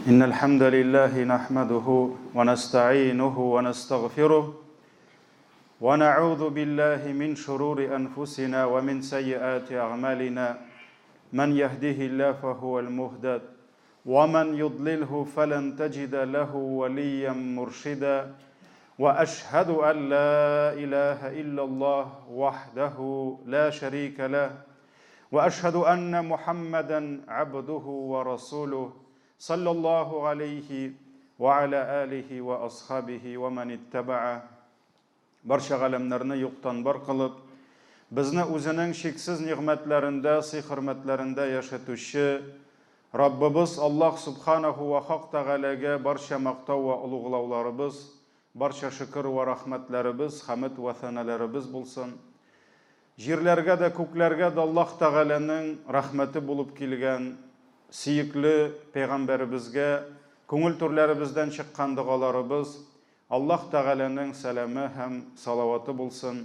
إن الحمد لله نحمده ونستعينه ونستغفره ونعوذ بالله من شرور أنفسنا ومن سيئات أعمالنا من يهده الله فهو المهتد ومن يضلله فلن تجد له وليا مرشدا وأشهد أن لا إله إلا الله وحده لا شريك له وأشهد أن محمدا عبده ورسوله صلى الله عليه وعلى آله وأصحابه ومن اتبع barcha ғаламларны юқтан бар қылып, бізні өзінің шексіз нигъмәтләрендә, сый-хөрмәтләрендә яшатучы Раббыбыз Аллах Субханаху ва Хак Тәгаләгә барча мактау ва улуглауларыбыз, барча шөкер ва рәхмәтләребез, хәмд ва саналарыбыз булсын. Җирләргә дә, күкләргә дә Аллах Тәгаләнең рәхмәте булып килгән сөекле пәйгамбәребезгә, күңел түрләребездән чыккан дугаларыбыз Аллах Тәгаләнең сәламе һәм салаваты булсын.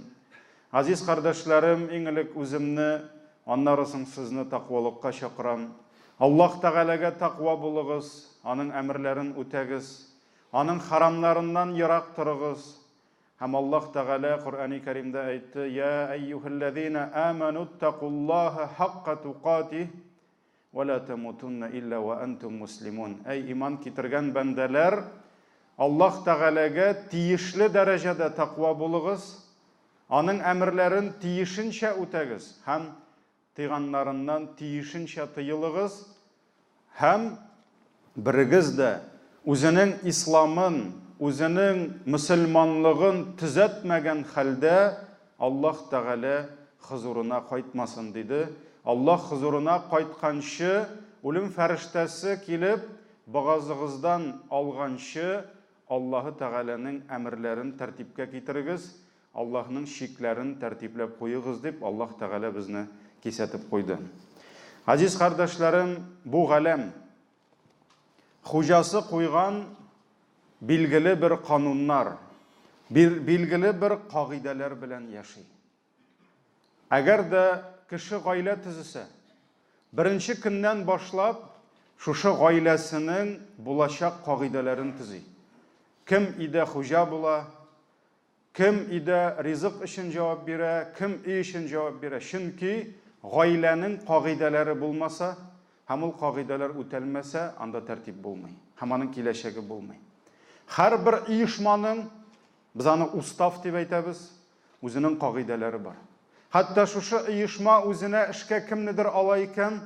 Азиз кардәшләрем, иң элек үземне, аннары соң сезне тақвалыкка чакырам. Аллах Тәгаләгә тақва булыгыз, аның әмерләрен үтәгез, аның харамларыннан ерак торыгыз. Һәм Аллах Тәгалә Куръани Кәримдә әйтте: "Я айюхаллазина аману тақуллаха хакка туқатих ва ла тамутунна илля ва антум муслимун." Әй иман китергән бәндәләр, Аллах Тәгаләгә тиешле дәрәҗәдә тақва булыгыз, аның әмерләрен тиешенчә үтәгез, һәм тыйганнарыннан тиешенчә тыелыгыз, һәм берегез дә үзенең исламын, үзенең мөселманлыгын төзәтмәгән хәлдә Аллах Тәгалә хузурына кайтмасын диде. Аллах хузурына кайтканчы, үлем фәрештәсе килеп, багазыгыздан алганчы Аллаһы Тәгаләнең әмерләрен тәртипкә китерегез, Аллаһның шикләрен тәртипләп куегыз дип Аллаһ Тәгалә безне кисәтеп куйды. Азиз кардәшләрем, бу галәм хуҗасы куйган билгеле бер кануннар, билгеле бер кагыйдәләр белән яши. Әгәр дә кеше гаилә төзесә, беренче көннән башлап шушы гаиләсенең булачак кагыйдәләрен төзи. Кем иде хуҗа була, кем иде ризык өчен җавап бирә, кем өй өчен җавап бирә. Чөнки гаиләнең кагыйдәләре булмаса, һәм ул кагыйдәләр үтәлмәсә, анда тәртип булмый, һәм аның киләчәге булмый. Һәрбер оешманың, без аны устав дип әйтәбез, үзенең кагыйдәләре бар. Хәтта шушы оешма үзенә эшкә кемнедер ала икән,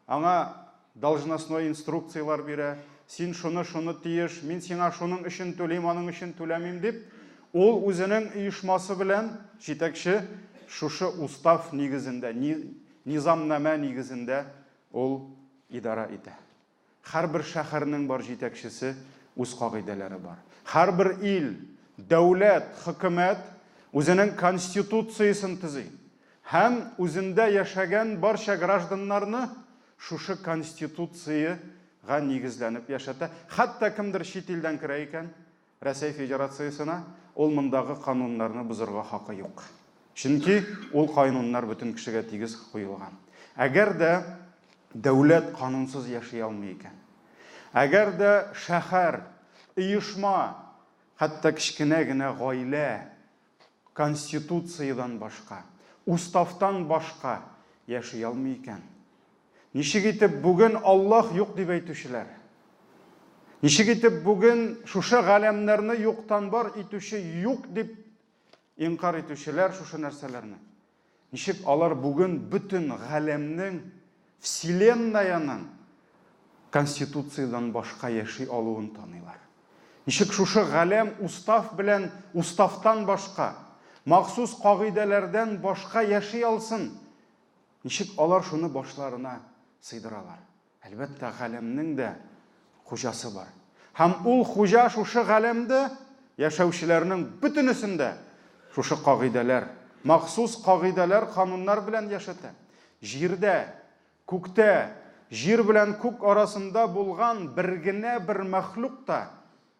аңа должностной инструкциялар бирә. Син шуны тиеш, мин сиңа шуның өчен түлим, аның өчен түләмим дип, ул үзенең оешмасы белән җитәкче шушы устав нигезендә, низамнама нигезендә ул идара итә. Һәрбер шәһәрнең бар җитәкчесе үз кагыйдәләре бар. Һәрбер ил, дәүләт, хөкүмәт үзенең конституциясын төзи. Һәм үзендә яшәгән барча гражданнарны шушы конституцияга нигезләнеп яшата. Хәтта кемдер чит илдән керә икән, Россия Федерациясына, ул мондагы кануннарны бузырга хакы юк. Чөнки ул кануннар бөтен кешегә тигез куелган. Әгәр дә дәүләт канунсыз яши алмый икән, әгәр дә шәһәр, оешма, хәтта кичкенә генә гаилә конституциядан башка, уставтан башка яши алмый икән, ничек итеп бүген Аллаһ юк дип әйтүчеләр, ничек итеп бүген шушы галәмнәрне юктан бар итүче юк дип инкар итүчеләр шушы нәрсәләрне, ничек алар бүген бөтен галәмнең, вселеннаяның конституциядан башка яши алуын таныйлар. Ничек шушы галәм устав белән, уставтан башка, махсус кагыйдәләрдән башка яши алсын, ничек алар шуны башларына сыйдыралар. Әлбәттә, галәмнең дә хуҗасы бар. Һәм ул хуҗа шушы галәмдә яшәүчеләрнең бөтенесендә шушы кагыйдәләр, махсус кагыйдәләр, кануннар белән яшәтә. Җирдә, күктә, җир белән күк арасында булган бер генә бер мәхлук-та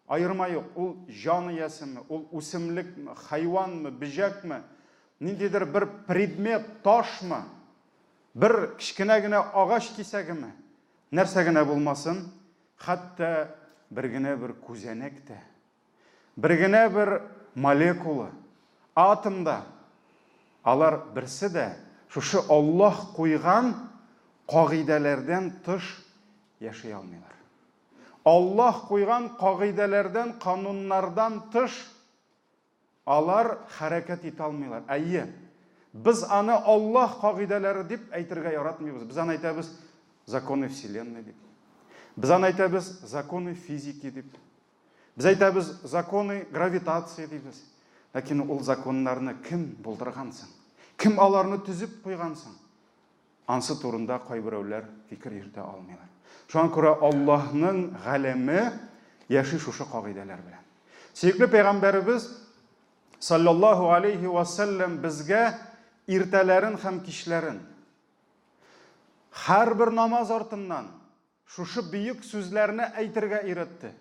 айырма юк. Ул җан иясеме, ул үсемлекме, хайванмы, биҗәкме, ниндидер бер предмет, ташмы, бер кичкенә генә агач кисәгеме, нәрсә генә булмасын, хәтта бер генә бер күзәнәктә, бер генә бер молекула, атомда, алар берсе дә шушы Аллаһ куйган кагыйдәләрдән тыш яши алмыйлар. Аллаһ куйган кагыйдәләрдән, кануннардан тыш алар хәрәкәт итә алмыйлар. Әйе, biz аны Аллаһ кагыйдәләре дип әйтергә яратмыйбыз. Biz аны әйтәбез законы вселенной дип. Biz аны әйтәбез законы физики дип. Biz әйтәбез законы гравитация дибез. Ләкин ул законнарны кем булдырган соң? Кем аларны төзеп куйган соң? Ансы турында кайберәүләр фикер йөртә алмыйлар. Шуңа күрә Аллаһның галәме яши шушы кагыйдәләр белән. Сөекле пәйгамбәребез саллаллаху алейхи ва саллям безгә иртәләрен һәм кичләрен һәрбер намаз артыннан шушы бөек сүзләрне әйтергә өйрәтте.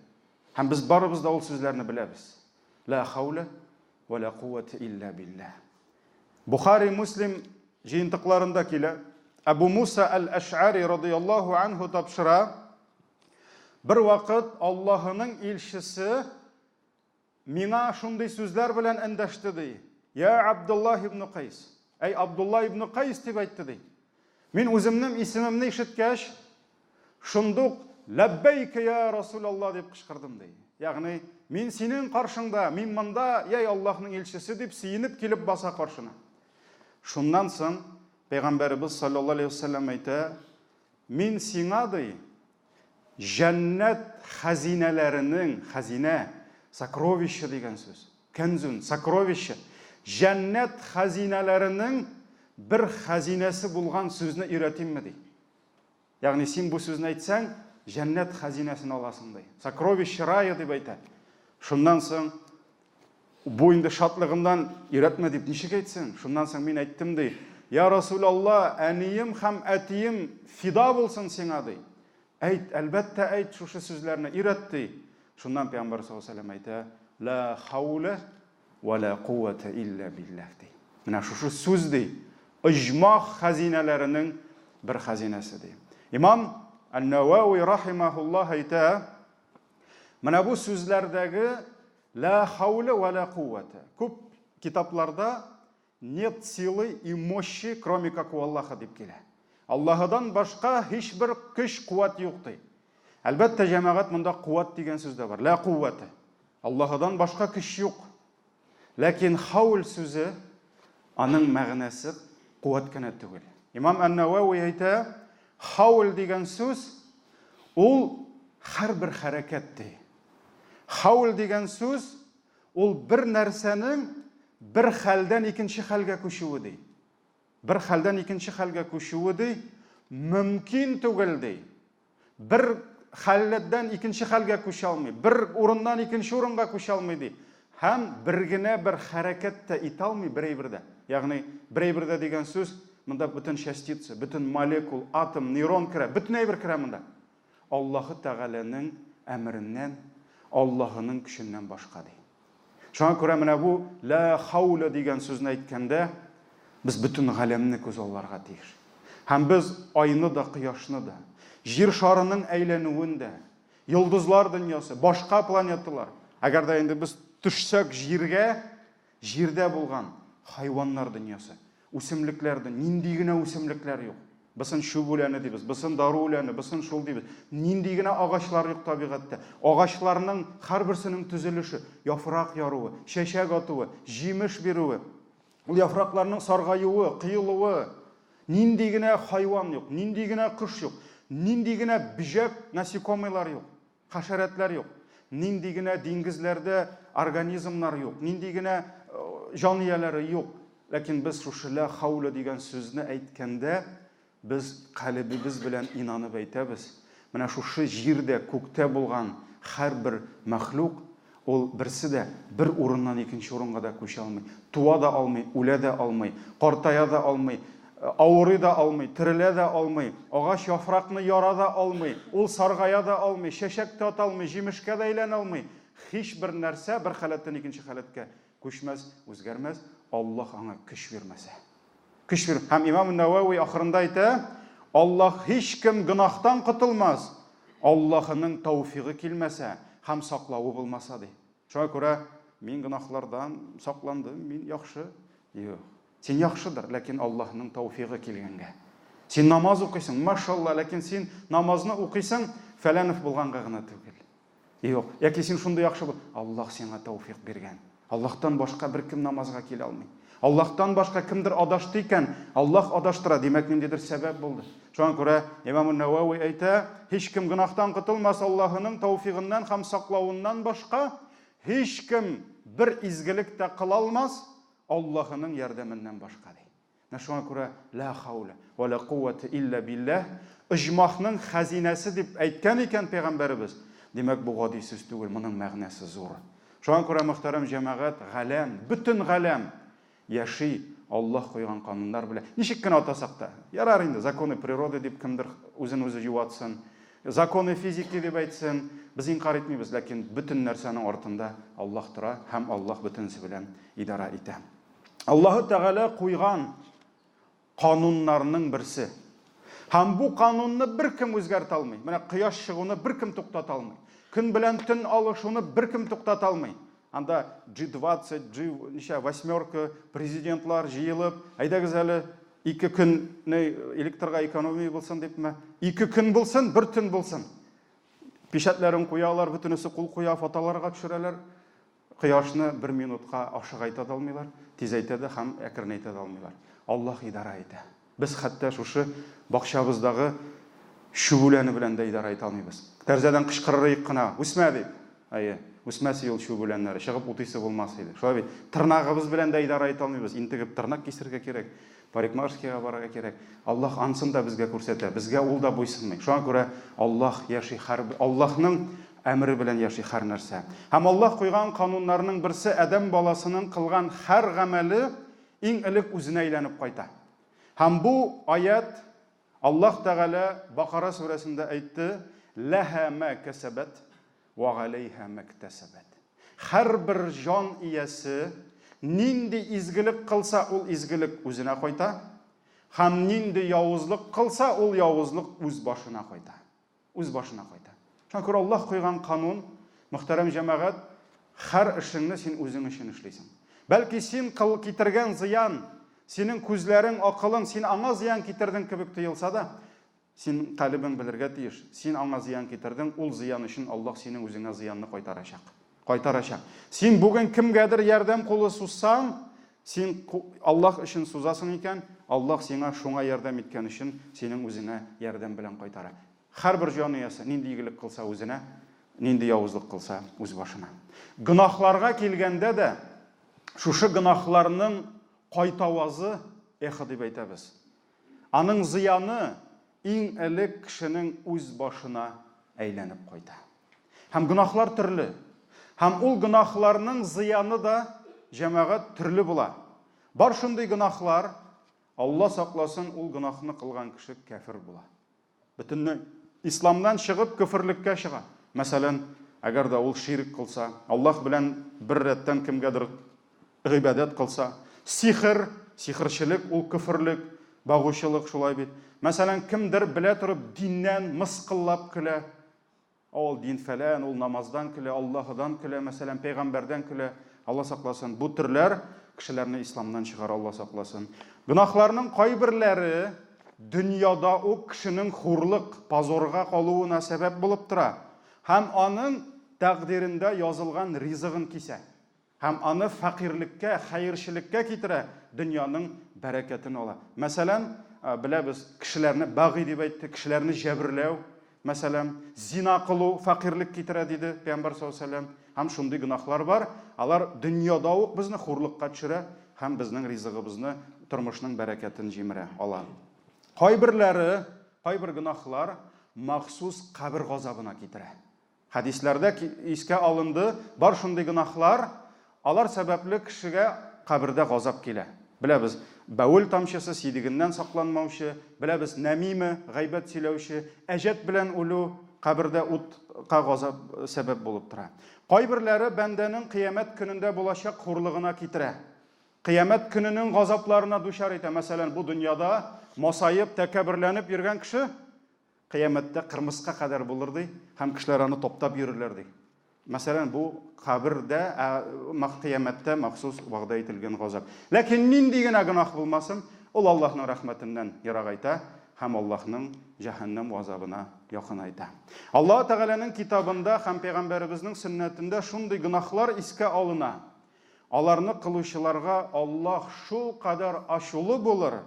Һәм без барыбыз да ул сүзләрне беләбез. Ла хаула ва ла куввата илля биллах. Бухари, Муслим җыентыкларында килә. Абу Муса аль-Аш'ари радиллаһу анһу тапшыра. Бер вакыт Аллаһның илчесе миңа шундый сүзләр белән эндәште ди. Я Абдуллах ибн Кайс. Әй Абдулла ибн Кайс дип әйтте ди. Мин үземнең исемемне ишеткәч, шундук ләббәйкә я Расулаллах дип кычкырдым ди. Ягъни мин синең каршыңда, мин монда, яй Аллаһның илчесе дип сөенеп килеп баса каршына. Шуннан соң Пәйгамбәрбез саллаллаһу алейхи ва саллям әйтә: "Мин сиңа ди җәннәт хазинәләренең, хазинә, сокровище дигән сүз. Кензун, сокровище. Җәннәт хазинәләренең бер хазинәсе булган сүзне өйрәтимме ди. Ягъни син бу сүзне әйтсәң, җәннәт хазинәсен аласың ди. Сокровище рая дип әйтә. Шуннан соң бу инде шатлыгымдан өйрәтмә дип ничек әйтсен? Шуннан соң мин әйттем ди: "Я Расулаллах, әнием һәм әтием фида булсын сиңа ди. Әйт, әлбәттә әйт шушы сүзләрне өйрәт ди." Шуннан Пәйгамбәр саллаллаһу алейхи ва саллям әйтә: "Ла хаула ва ла куввата илля биллах" ди. Менә шушы сүз ди, иҗмах хазинәләренең бер хазинәсе ди. Имам Ан-Навави рахимахуллаһ әйтә: "Менә бу сүзләрдәге ла хаула ва ла куввата күп китапларда нет силы и мощи, кроме как у Аллаха дип килә. Аллаһыдан башка һичбер көч, куәт юк ди. Әлбәттә, җәмәгать монда куәт дигән сүз дә бар. Ла куввата. Аллаһыдан башка көч юк. Ләкин хаул сүзе аның мәгънәсе куәт кенә түгел. Имам Ан-Навави әйтә: "Хаул дигән сүз ул һәрбер хәрәкәт ди. Хаул дигән сүз ул бер нәрсәнең бер хәлдән икенче хәлгә күчүе ди. Бер хәлдән икенче хәлгә күчүе ди, мөмкин түгел ди. Бер хәлдән икенче хәлгә күчә алмый, бер урыннан икенче урынга күчә алмый ди. Һәм бер генә бер хәрәкәт тә итә алмый бер әйбердә. Ягъни бер әйбердә дигән сүз монда бөтен частица, бөтен молекул, атом, нейрон керә, бөтен әйбер керә монда. Аллаһы Тәгаләнең әмреннән, Аллаһының көченнән башка ди. Шуңа күрә менә бу ла хаула дигән сүзне әйткәндә без бөтен галәмне күз алларга тиеш. Һәм без айны да, кояшны да, җир шарының әйләнүен дә, йолдызлар дөньясы, башка планеталар, әгәр дә инде без төшсәк җиргә, җирдә булган хайваннар дөньясы, үсемлекләрдә нинди генә үсемлекләр юк. Бысын шу үләне дибез, бысын дару үләне, бысын шул дибез. Нинди генә агачлар юк табигатьтә. Агачларның һәрберсенең төзелеше, яфрак яруы, чәчәк атуы, җимеш бирүе, ул яфракларның саргаюы, кыелуы, нинди генә хайван юк, нинди генә кош юк, нинди генә бижәк, насекомыйлар юк, хәшәрәтләр юк, нинди генә диңгезләрдә организмнар юк, нинди генә җан ияләре юк. Ләкин без шушы ла хаула дигән сүзне әйткәндә без калбыбыз белән инанып әйтәбез. Менә шушы җирдә, күктә булган һәрбер мәхлук ул берсе дә бер урыннан икенче урынга да күчә алмый, туа да алмый, үлә дә алмый, картая да алмый, авырый да алмый, терелә дә алмый, агач яфракны яра да алмый, ул саргая да алмый, чәчәк тә ата алмый, җимешкә дә әйләнә алмый. Һичбер нәрсә бер халәттән икенче халәткә күчмәс, үзгәрмәс, Аллаһ аңа көч бирмәсә. Көч бир. Һәм Имам Навави ахырында әйтә: "Аллаһ һичкем гынахтан котылмас, Аллаһының тауфиғы килмәсә, һәм саклауы булмаса ди. Шуңа күрә мин гынахлардан сакландым, мин яхшы. Юк. Син яхшыдыр, ләкин Аллаһның тауфиғы килгәнгә. Син намаз укыйсың, машалла, ләкин син намазны укыйсың, фәләнов булганга гына түгел. Юк, яки син шундый яхшы бул, Аллаһ сиңа тауфик биргән. Аллаһтан башка бер кем намазга килә алмый. Аллаһтан башка кемдер адашты икән, Аллаһ адаштыра, димәк ниндидер сәбәп булды. Шуңа күрә Имам ан-Навави әйтә, һич кем гынахтан котылмас Аллаһының тауфигыннан һәм саклауыннан башка һич кем бер изгелек тә кыла алмас Аллаһының ярдәменнән башка ди. Шуңа күрә ла хаула ва ла куввата илля биллах иҗмахның хәзинәсе дип әйткән икән пәйгамбәрбез. Димәк бу гади сүз түгел, моның мәгънәсе зур. Шуңа күрә мөхтәрәм җәмәгать, галәм, бөтен галәм яши Аллаһ куйган кануннар белән. Ничек кенә атасак та, ярар инде законы природы дип кемдер үзен-үзе юатсын, законы физики дип әйтсен, без инкар итмибез, ләкин бөтен нәрсәнең артында Аллаһ тора һәм Аллаһ бөтенсе белән идара итә. Аллаһу Тәгалә куйган кануннарның берсе. Һәм бу канунны бер кем үзгәртә алмый. Менә кояш чыгуны бер кем туктата алмый. Көн белән төн алышуны бер кем туктата алмый. Анда G20, G8 президентлар җыелып, әйдәгез әле 2 көнне электрга экономия булсын дипме? 2 көн булсын, бер төн булсын. Пишәтләрен куялар, бөтенесе кул куя, фотоларга төшерәләр. Кояшны 1 минутка ашыгайта алмыйлар, тизәйтә дә һәм әкренәйтә алмыйлар. Аллаһ идара итә. Без хәтта шушы бакчабыздагы шүбүләне белән дә идара итә алмыйбыз. Тәрзәдән кычкырырык кына, үсмә дип. Әйе, үсмәсе ул шүбүләннәре, чыгып утыйсы булмас иде. Шулай бит, тырнагыбыз белән дә идара итә алмыйбыз. Интегеп тырнак кисергә кирәк, парикмахерскийга барырга кирәк. Аллаһ ансын да безгә күрсәтә, безгә ул да буйсынмый. Шуңа күрә Аллаһ яши Аллаһның әмре белән яши һәр нәрсә. Һәм Аллаһ куйган кануннарның берсе Адәм баласының кылган һәр гамәле иң элек үзенә әйләнеп кайта. Һәм бу аят Аллаһ Тәгалә Бакара сүрәсендә әйтте: "Лаһа ма касабат ва галейха мактасабат." Һәр бер җан иясе нинди изгелек кылса, ул изгелек үзенә кайта, һәм нинди явызлык кылса, ул явызлык үз башына кайта. Үз башына кайта. Шуңа күрә Аллаһ куйган канун, мөхтәрәм җәмәгать, һәр эшеңне син үзең өчен эшлисең. Бәлки син китергән зыян, синең күзләрең, акылың, син аңа зыян китердең кебек тоелса да, син калбың белергә тиеш. Син аңа зыян китердең, ул зыян өчен Аллаһ синең үзеңә зыянны кайтарачак. Кайтарачак. Син бүген кемгәдер ярдәм кулы сузсаң, син Аллаһ өчен сузасың икән, Аллаһ сиңа шуңа ярдәм иткән өчен синең үзеңә ярдәм белән кайтара. Һәрбер җан иясе нинди игелек кылса үзенә, нинди явызлык кылса үз башына. Гынахларга килгәндә дә шушы гынахларның кайтавазы дип әйтәбез. Аның зыяны иң элек кешенең үз башына әйләнеп кайта. Һәм гынахлар төрле. Һәм ул гынахларның зыяны да җәмәгать төрле була. Бар шундый гынахлар, Алла сакласын, ул гынахны кылган кеше кафир була. Бөтенләй исламдан чыгып кафирлеккә чыга. Мәсәлән, әгәр дә ул ширк кылса, Аллаһ белән бер рәттән кемгәдер гыйбадат кылса, сихерчелек ул кафирлек, багучылык шулай бит. Мәсәлән, кемдер белә торып диннән мыскыллап көлә. Ул дин фәлән, ул намаздан көлә, Аллаһыдан көлә, мәсәлән, пәйгамбәрдән көлә. Алла сакласын. Бу төрләр кешеләрне исламдан чыгара, Алла сакласын. Гынахларның кайберләре дөньяда ук кешенең хурлык, позорга калуына сәбәп булып тора. Һәм аның тәкъдирендә язылган ризыгын кисә. Һәм аны фәкыйрлеккә, хәерчелеккә китерә, дөньяның бәрәкәтен ала. Мәсәлән, беләбез, кешеләрне багый дип әйтте, кешеләрне җәберләү, мәсәлән, зина кылу фәкыйрлек китерә диде Пәйгамбәр саллаллаһу алейһи ва сәллям. Һәм шундый гынахлар бар, алар дөньяда ук безне хурлыкка төшерә һәм безнең ризыгыбызны, тормышның бәрәкәтен җимерә, ала. Кайбер гынахлар махсус кабер газабына китерә. Хадисләрдә искә алынды, бар шундый гынахлар, алар сәбәпле кешегә кабердә газап килә. Беләбез, бәүл тамчысы сидигеннән сакланмаучы, беләбез, намиме, гайбәт сөйләүче, әҗәт белән үлү кабердә утка газап сәбәп булып тора. Кайберләре бәндәнең кыямәт көнендә булачак хурлыгына китерә. Кыямәт көненең газапларына дучар итә. Мәсәлән, бу дөньяда масаеп, тәкәбберләнеп йөргән кеше Кыямәттә кырмыска кадәр булыр ди, һәм кешеләр аны топтап йөрерләр ди. Мәсәлән, бу кабердә, кыямәттә махсус вәгъдә ителгән газап. Ләкин нинди генә гынах булмасын, ул Аллаһның рәхмәтеннән ерак айта һәм Аллаһның җәһәннәм газабына якын айта. Аллаһ Тәгаләнең китабында һәм Пәйгамбәребезнең сөннәтендә шундый гынахлар искә алына. Аларны кылучыларга Аллаһ шул кадәр ачулы булыр,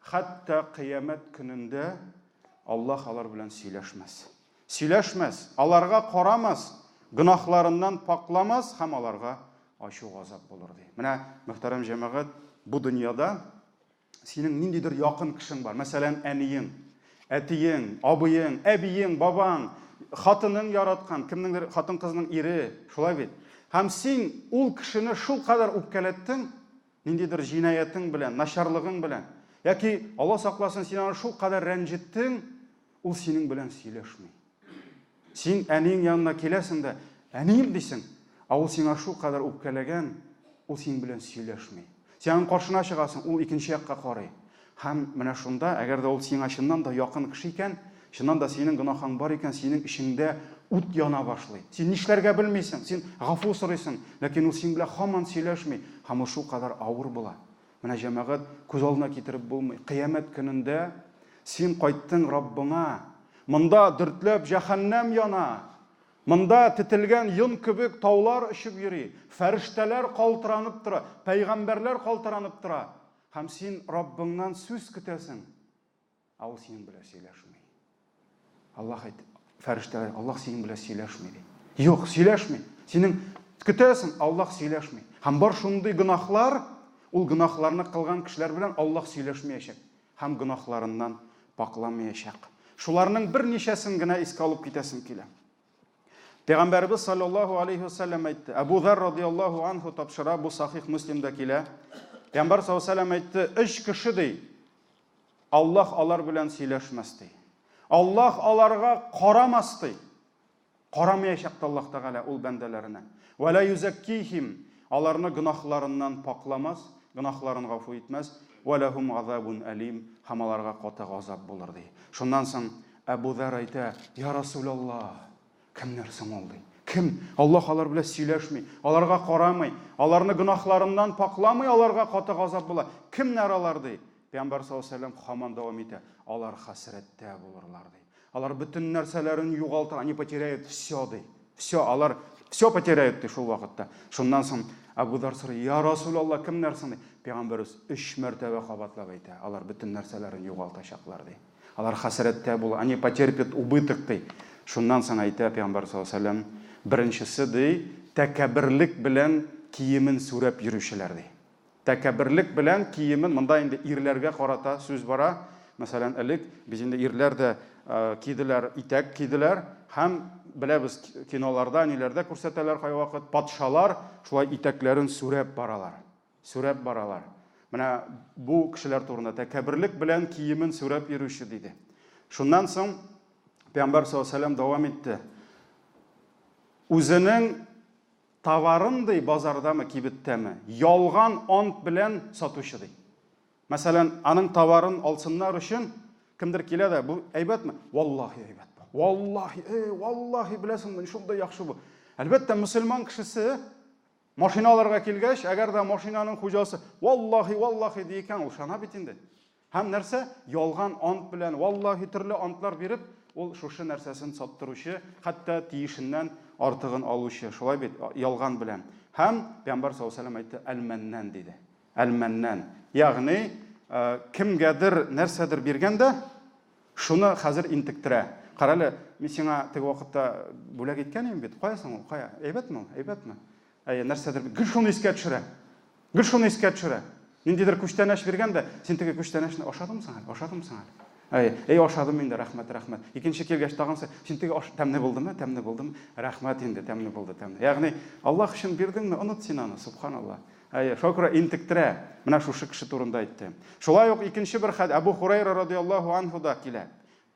хәтта кыямәт көнендә Аллаһ алар белән сөйләшмәс. Сөйләшмәс, аларга карамас, гынахларыннан пакламас һәм аларга ачу газап булыр ди. Менә мөхтәрәм җәмәгать, бу дөньяда синең ниндидер якын кешең бар. Мәсәлән, әниең, әтиең, абыең, әбиең, бабаң, хатының яраткан, кемнеңдер хатын-кызның ире, шулай бит. Һәм син ул кешене шул кадәр үпкәләттең, ниндидер җинаятың белән, начарлыгың белән, яки Алла сакласын, син аны шул кадәр рәнҗеттең, ул синең белән сөйләшми. Син әниең янына киләсең дә, әнием дисең, ул сиңа шул кадәр үпкәләгән, ул син белән сөйләшми. Син каршына чыгасың, ул икенче якка карый. Һәм менә шунда, әгәр дә ул сиңа чыннан да якын кеше икән, чыннан да синең гынахың бар икән, синең ишеңдә ут яна башлый. Син нишләргә белмисең, син гафу сорыйсың, ләкин ул син белән һаман сөйләшми, һәм ул шул кадәр авыр була. Менә җәмәгать, күз алдына китереп булмый. Кыямәт көнендә син кайттың Раббыңа, монда дөртләп җәһәннәм яна, монда тетелгән йон кебек таулар очып йөри, фәрештәләр калтыранып тора, пәйгамбәрләр калтыранып тора, һәм син Раббыңнан сүз көтәсең, ул синең белән сөйләшми. Аллаһ әйтә, фәрештәләр, Аллаһ синең белән сөйләшми ди. Юк, сөйләшми. Синең көтәсең, Аллаһ сөйләшми. Һәм бар шундый гынахлар, ул гынахларны кылган кешеләр белән Аллаһ сөйләшмәячәк, һәм гынахларыннан пакламаячак. Шуларның бер ничәсен генә искә алып китәсем килә. Пәйгамбәрбез саллаллаһу алейхи ва саллям әйтте. Абу Зар радиллаһу анху тапшыра, бу сахих Муслимда килә. Пәйгамбәр саллаллаһу алейхи ва саллям әйтте, 3 кеше ди, Аллаһ алар белән сөйләшмәс ди. Аллаһ аларга карамас ди. Карамаячак Аллаһ Тәгалә ул бәндәләренә. Ва ла юзаккихим, аларны гынахларыннан пакламас, гынахларын гафу итмәс. Ва лахум азабун алим, һәм аларга каты газап булыр ди. Шуннан соң Абу Зар әйтә, я Расулаллаһ, кемнәр соң ул ди? Кем? Аллаһ алар белән сөйләшми, аларга карамый, аларны гынахларыннан пакламый, аларга каты газап була. Кемнәр алар ди? Пәйгамбәр саллаллаһу алейхи ва саллям һаман дәвам итә, алар хәсрәттә булырлар ди. Алар бөтен нәрсәләрен югалтыр, они потеряют все ди. Все, алар все потеряют ди шул вакытта. Шуннан соң Абу Зар сорый, я Расулаллаһ, кемнәр соң ди? Пәйгамбәрбез 3 мәртәбә кабатлап әйтә, алар бөтен нәрсәләрен югалтачаклар ди. Алар хәсрәттә була, они потерпят убыток ди. Шуннан соң әйтә Пәйгамбәр саллаллаһу алейхи ва саллям, беренчесе ди, тәкәбберлек белән киемен сүрәп йөрүчеләр ди. Тәкәбберлек белән киемен, монда инде ирләргә карата сүз бара. Мәсәлән, элек без инде ирләр дә киделәр, итәк киделәр, һәм беләбез киноларда, ниләрдә күрсәтәләр кайвакыт, патшалар шулай итәкләрен сүрәп баралар. Сүрәп баралар. Менә бу кешеләр турында тәкәбберлек белән киемен сүрәп йөрүче диде. Шуннан соң Пәйгамбәр саллаллаһу алейхи ва саллям дәвам итте. Үзенең товарын ди базардамы, кибеттәме, ялган ант белән сатучы ди. Мәсәлән, аның товарын алсыннар өчен кемдер килә дә, бу әйбәтме? Валлаһи әйбәт. Валлаһи, валлаһи беләсеңме, шундый яхшы бу. Әлбәттә, мөселман кешесе машиналарга килгәч, әгәр дә машинаның хуҗасы валлаһи, валлаһи дигән, ул шана бит инде. Һәм нәрсә? Ялган ант белән, валлаһи төрле антлар биреп, ул шушы нәрсәсен саттыручы, хәтта тиешеннән артыгын алучы, шулай бит, ялган белән. Һәм Пәйгамбәр саллаллаһу алейхи ва саллям әйтте, әл-мәннән диде. Әл-мәннән. Ягъни, кемгәдер нәрсәдер биргәндә, шуны хәзер интектерә. Карале, мин сиңа теге вакытта бүләк иткән идем бит. Каясың ул? Кая? Әйбәтме ул? Әйбәтме? Нәрсәдер гел шуны искә төшерә. Гел шуны искә төшерә. Ниндидер күчтәнәш биргәндә, син теге күчтәнәшне ашадымсың әле? Ашадымсың әле? Ашадым инде, рәхмәт, рәхмәт. Икенче килгәч тагын син теге тәмле булдымы? Тәмле булдымы? Рәхмәт инде, тәмле булды, тәмле. Ягъни, Аллаһ өчен бирдеңме? Оныт син аны, субханаллаһ. Шөкрә интектерә. Менә шушы кеше турында әйтте. Шулай ук икенче бер хәдис Абу Хурайра радиллаһу анху да килә.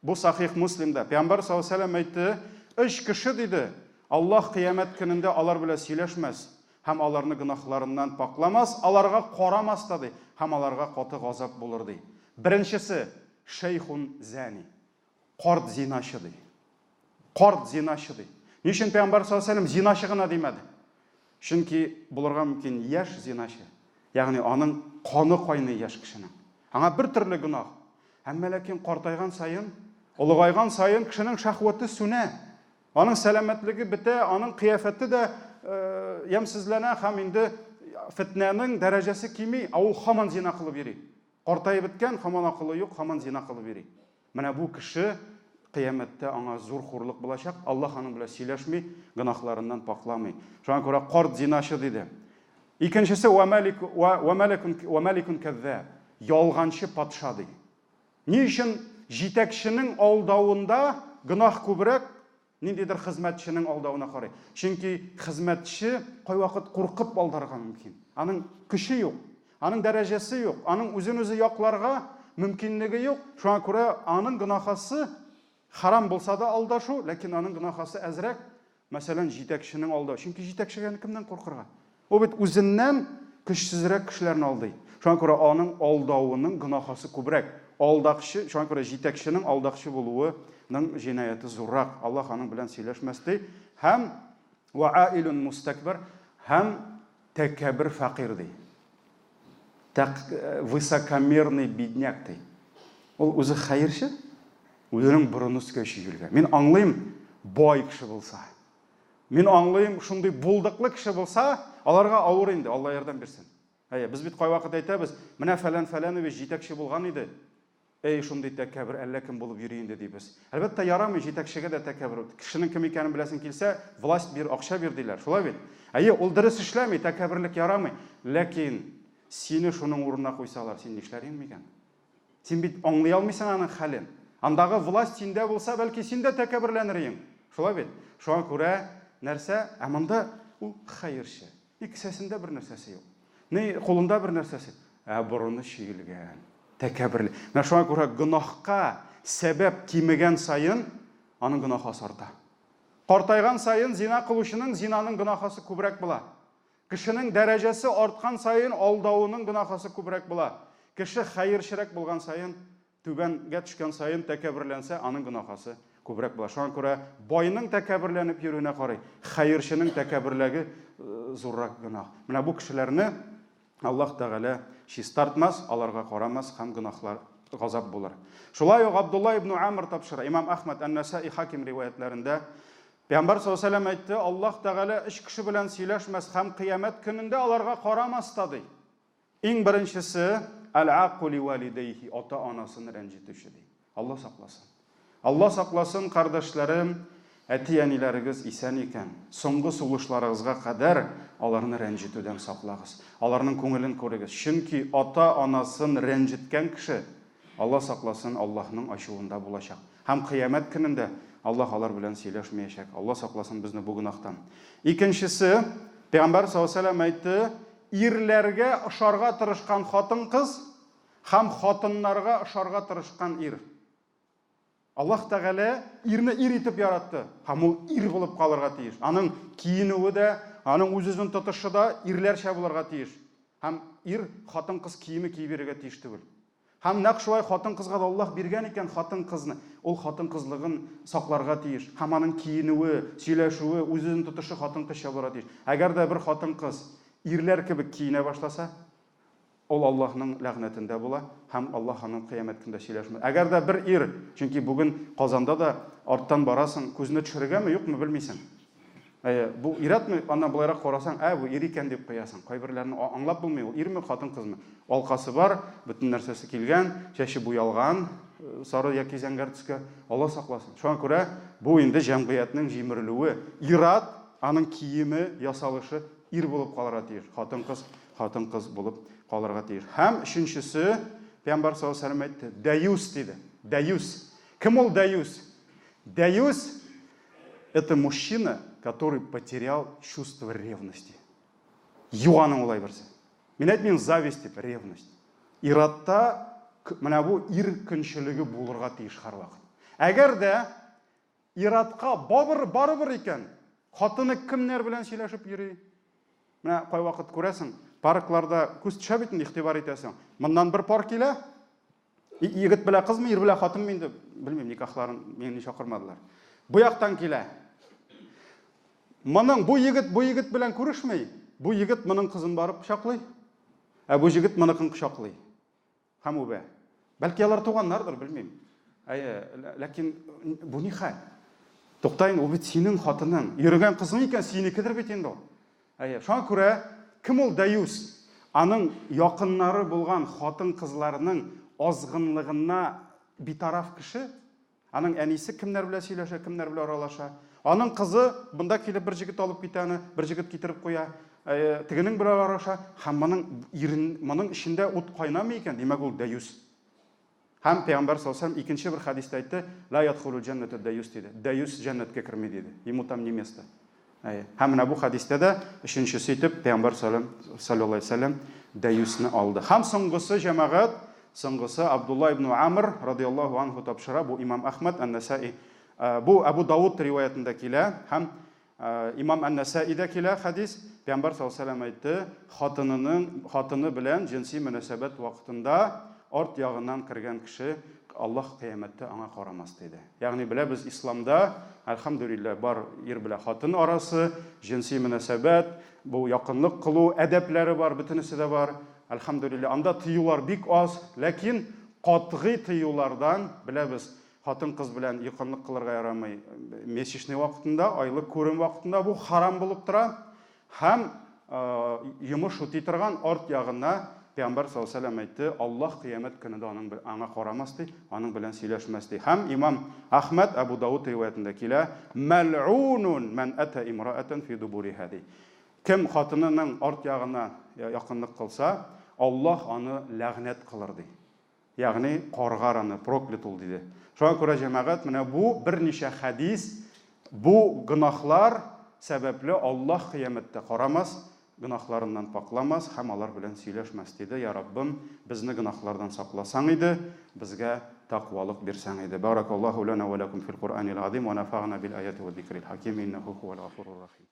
Бу сахих Муслимда. Пәйгамбәр саллаллаһу алейхи ва саллям әйтте, 3 кеше диде, Аллаһ кыямәт көнендә алар белән сөйләшмәс, һәм аларны гынахларыннан пакламас, аларга карамас та ди, һәм аларга каты газап булыр ди. Беренчесе шейхун зани. Қарт зинашы дей. Қарт зинашы дей. Не үшін Пeygamber саллаллаху алейхи ва саллям зинашы ғана демеді? Чөнки булырга мөмкин яшь зинашы. Ягъни аның қаны қайный яшь кешенең. Аңа бер төрле гынах. Әмма ләкин картайган сайын, улыгайган сайын кешенең шахваты сүнә. Аның сәламәтлеге бетә, аның кыяфәте дә ямсызлана һәм инде фитнәнең дәрәҗәсе кими, ул һаман зина кылып йөри. Картайып беткән, һаман акылы юк, һаман зина кылып йөри. Менә бу кеше кыямәттә аңа зур хурлык булачак. Аллаһ аның белән сөйләшми, гынахларыннан пакламый. Шуңа күрә карт зинашы диде. Икенчесе ва маликун кәззаб. Ялганчы патша ди. Ни өчен җитәкченең алдавында гынах күбрәк, ниндидер хезмәтченең алдавына карый. Чөнки хезмәтче кайвакыт куркып алдарга мөмкин. Аның көче юк, аның дәрәҗәсе юк, аның үзен-үзе якларга мөмкинлеге юк. Шуңа күрә аның гынахасы харам булса да алдашу, ләкин аның гынахасы әзрәк. Мәсәлән, җитәкченең алдау. Чөнки җитәкчегә кемнән куркырга? Ул бит үзеннән көчсезрәк кешеләрне алдый. Шуңа күрә аның алдавының гынахасы күбрәк. Алдакчы, шуңа күрә җитәкченең алдакчы булуының җинаяты зуррак. Аллаһ аның белән сөйләшмәс. Һәм ваилун мустакбир, һәм тәкәббир фақир ди. Высокомерный бедняк ди. Ул үзе хәерче, үзенең борыны үскә чигелгән. Мин аңлыйм, бай кеше булса. Мин аңлыйм, шундый булдыклы кеше булса, аларга авыр инде, Алла ярдәм бирсен. Без бит кайвакыт әйтәбез, менә фәлән җитәкче булган иде. Шундый тәкәббир әллә кем булып йөри инде дибез. Әлбәттә ярамый җитәкчегә дә тәкәббир. Кешенең кем икәнен беләсен килсә, власть бир, акча бир диләр. Шулай бит. Ул дөрес эшләми, тәкәббирлек ярамый. Ләкин сине шуның урынына куйсалар, син нишләрин микән? Син бит аңлый алмыйсың аның хәлен. Андагы власть синдә булса, бәлки син дә тәкәббирләнерсең. Шулай бит. Шуңа күрә нәрсә? Монда ул хәерче. Кесәсендә бер нәрсәсе юк. Ни кулында бер нәрсәсе? Борыны чигелгән. Тәкәббирлек. Менә шуңа күрә гынахка сәбәп кимегән сайын аның гынахасы арта. Картайган сайын зина кылучының зинаның гынахасы күбрәк була. Кешенең дәрәҗәсе арткан сайын алдауының гынахасы күбрәк була. Кеше хәерчерәк булган сайын, түбәнгә төшкән сайын тәкәббирләнсә, аның гынахасы күбрәк була. Шуңа күрә байның тәкәббирләнеп йөрүенә карый, хәерченең тәкәббирлеге зуррак гынах. Менә бу кешеләрне Аллаһ Тәгалә чистартмас, аларга карамас һәм гынахлар газап булыр. Шулай ук Абдулла ибн Амр тапшыра, Имам Ахмад ан-Насаи Хаким риваятларында Пәйгамбер саллаллаху алейхи ва саллям әйтте, Аллаһ Тәгалә өч кеше белән сөйләшмәс һәм кыямәт көнендә аларга карамас та ди. Иң беренчесе ал-aqu ли валидейхи, ата-анасын рәнҗетүче ди. Алла сакласын. Алла сакласын, кардәшләрем, әти-әниләрегез исән икән. Соңгы сулышларыгызга кадәр аларны рәнҗетүдән саклагыз. Аларның күңелен күрегез. Чөнки ата-анасын рәнҗеткән кеше, Алла сакласын, Аллаһның ачуында булачак. Һәм кыямәт көнендә Аллаһ алар белән сөйләшмәячәк. Алла сакласын безне бу гынахтан. Икенчесе, Пәйгамбер саллаллаху алейхи ва саллям әйтте, ирләргә ошарга тырышкан хатын-кыз һәм хатыннарга ошарга тырышкан ир. Аллаһ Тәгалә ирне ир итеп яратты. Һәм ул ир булып калырга тиеш. Аның киенүе дә, аның үз-үзен тотышы да ирләрчә булырга тиеш. Һәм ир хатын-кыз киеме киеп йөрергә тиеш түгел. Һәм нәкъ шулай хатын-кызга да Аллаһ биргән икән хатын-кызны. Ул хатын-кызлыгын сакларга тиеш. Һәм аның киенүе, сөйләшүе, үз-үзен тотышы хатын-кызча булырга тиеш. Әгәр дә бер хатын-кыз ирләр кебек киенә башласа, ул Аллаһның ләгънәтендә була, һәм Аллаһ аның кыямәт көндә сөйләшмәс. Әгәр дә бер ир, чөнки бүген Казанда да арттан барасың, күзне төшерергәме, юкмы белмисең. Бу иратмы, аннан булайрак карасаң, бу ир икән дип куясың. Кайберләрне аңлап булмый, ул ирме, хатын-кызмы? Алкасы бар, бөтен нәрсәсе килгән, чәче буялган, сары яки зәңгәр төскә. Алла сакласын. Шуңа күрә бу инде җәмгыятьнең җимерелүе. Ират, аның киеме, ясалышы ир булып калырга тиеш. Хатын-кыз булып калырга тиеш. Һәм өченчесе, Пәйгамбер саллаллаху алейхи ва саллям әйтте, дәюс диде. Дәюс. Кем ул дәюс? Дәюс — это мужчина, который потерял чувство ревности. Юаның улай берсе. Мин әйтмим зависть дип, ревность. Иратта менә бу ир көнчелеге булырга тиеш һәрвакыт. Әгәр дә иратка барыбер икән, хатыны кемнәр белән сөйләшеп йөри? Менә кайвакыт күрәсең, паркларда күз төшә бит, игътибар итәсең. Моннан бер пар килә, Егет белән кызмы, ир белән хатынмы инде, белмим, никахларын мине чакырмадылар. Бу яктан килә. Моның бу егет белән күрешмәй, бу егет моның кызын барып кочаклый, ә бу егет моныкын кочаклый. Һәм үбә. Бәлки алар туганнардыр, белмим. Ләкин бу ни хәл? Туктайын, ул бит синең хатының, йөргән кызың икән, синекедер бит инде ул. Шуңа күрә кем ул дәюс? Аның якыннары булган хатын кызларының азгынлыгына битараф кеше, аның әнисе кемнәр белән сөйләшә, кемнәр белән аралаша. Аның кызы бунда килеп бер җигет алып китәне, бер җигет китереп куя, тегенең белән араша, һәм моның эчендә ут кайнамый икән, димәк ул дәюс. Һәм Пәйгамбәр саллаллаһу алейһи икенче бер хадистә әйтте, ла ядхулул җанната дәюс диде. Дәюс җәннәткә керми диде. Ему там не место. Һәм менә бу хадистә дә өченчесе итеп Пәйгамбәр саллаллаһу алейһи ва саллям дәюсне алды. Һәм соңгысы җәмәгать, соңгысы Абдулла ибн Амр радиллаһу анху тапшыра, бу Имам Ахмад ан-Насаи, бу Абу Дауд риваятында килә, һәм Имам ан-Насаида килә хадис, Пәйгамбәр саллаллаһу алейһи ва саллям әйтте, хатыны белән җинси мөнәсәбәт вакытында арт ягыннан кергән кеше Аллаһ кыямәттә аңа карамас диде. Ягъни беләбез, исламда, әлхәмдүлилләһ, бар ир белән хатын арасы, җинси мөнәсәбәт, бу якынлык кылу әдәпләре бар, бөтенесе дә бар. Әлхәмдүлилләһ, анда тыюлар бик аз, ләкин катгый тыюлардан беләбез, хатын кыз белән якынлык кылырга ярамый. Месячный вакытында, айлык күрем вакытында бу харам булып тора. Һәм йомыш үти торган арт ягына Пәйгамбәр саллаллаһу алейһи ва саллям әйтте, Аллаһ кыямәт көнендә аңа карамас ди, аның белән сөйләшмәс ди. Һәм Имам Ахмад Абу Дауд риваятында килә, мәл'унун ман ата имраатан фи дубуриха ди. Кем хатынының арт ягына якынлык кылса, Аллаһ аны ләгънәт кылыр ди. Ягъни каргар аны, проклят ул диде. Шуңа күрә җәмәгать, менә бу берничә хадис, бу гынахлар сәбәпле Аллаһ кыямәттә карамас, гынахларыннан пакламас һәм алар белән сөйләшмәс диде. Я Раббым, безне гынахлардан сакласаң иде, безгә тақвалык бирсәң иде. Баракаллаху лана ва лакум фил Qur'анил азим ва нафa'на бил аяти ва зикрил хаким иннаху хувал гафурур рахим.